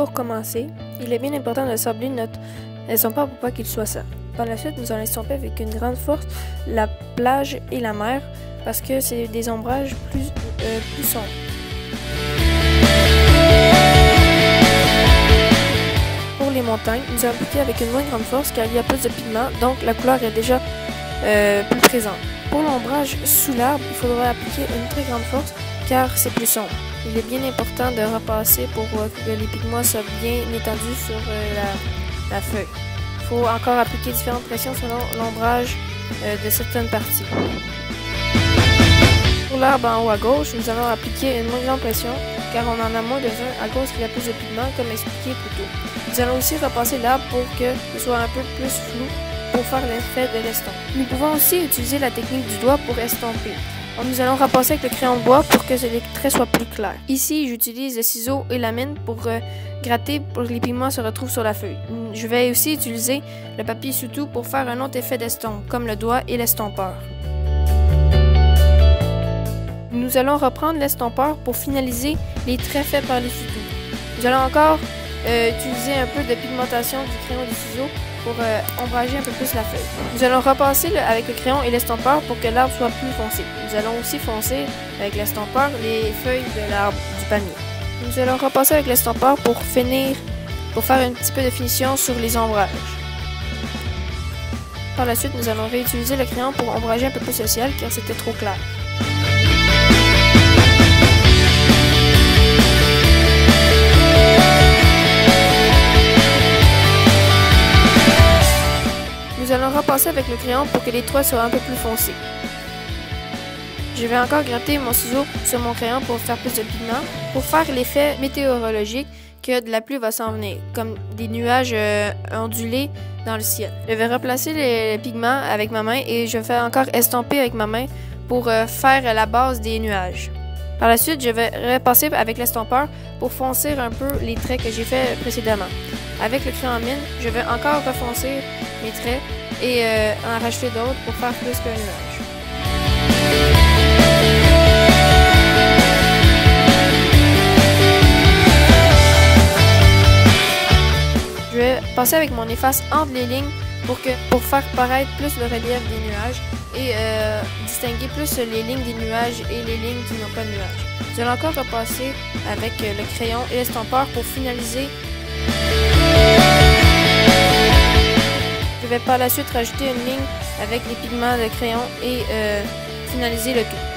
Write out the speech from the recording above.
Pour commencer, il est bien important de sabler notre estompeur pour pas qu'il soit sale. Par la suite, nous allons estomper avec une grande force la plage et la mer parce que c'est des ombrages plus sombres. Pour les montagnes, nous allons appliquer avec une moins grande force car il y a plus de pigments, donc la couleur est déjà plus présente. Pour l'ombrage sous l'arbre, il faudra appliquer une très grande force car c'est plus sombre. Il est bien important de repasser pour que les pigments soient bien étendus sur la feuille. Il faut encore appliquer différentes pressions selon l'ombrage de certaines parties. Pour l'arbre en haut à gauche, nous allons appliquer une moins grande pression car on en a moins besoin à cause qu'il y a plus de pigments comme expliqué plus tôt. Nous allons aussi repasser l'arbre pour que ce soit un peu plus flou pour faire l'effet de l'estompe. Nous pouvons aussi utiliser la technique du doigt pour estomper. Nous allons repasser avec le crayon de bois pour que les traits soient plus clairs. Ici, j'utilise le ciseau et la mine pour gratter pour que les pigments se retrouvent sur la feuille. Je vais aussi utiliser le papier sous-tout pour faire un autre effet d'estompe, comme le doigt et l'estompeur. Nous allons reprendre l'estompeur pour finaliser les traits faits par les sous-tout. Nous allons encore utiliser un peu de pigmentation du crayon et du ciseau pour ombrager un peu plus la feuille. Nous allons repasser avec le crayon et l'estompeur pour que l'arbre soit plus foncé. Nous allons aussi foncer avec l'estompeur les feuilles de l'arbre du palmier. Nous allons repasser avec l'estompeur pour faire un petit peu de finition sur les ombrages. Par la suite, nous allons réutiliser le crayon pour ombrager un peu plus le ciel car c'était trop clair. Nous allons repasser avec le crayon pour que les traits soient un peu plus foncés. Je vais encore gratter mon ciseau sur mon crayon pour faire plus de pigments, pour faire l'effet météorologique que de la pluie va s'en venir, comme des nuages ondulés dans le ciel. Je vais replacer les pigments avec ma main et je vais encore estomper avec ma main pour faire la base des nuages. Par la suite, je vais repasser avec l'estompeur pour foncer un peu les traits que j'ai fait précédemment. Avec le crayon en mine, je vais encore refoncer mes traits et en rajouter d'autres pour faire plus qu'un nuage. Je vais passer avec mon efface entre les lignes pour faire paraître plus le relief des nuages et distinguer plus les lignes des nuages et les lignes qui n'ont pas de nuages. Nous allons encore repasser avec le crayon et l'estompeur pour finaliser. Je vais par la suite rajouter une ligne avec les pigments de crayon et finaliser le tout.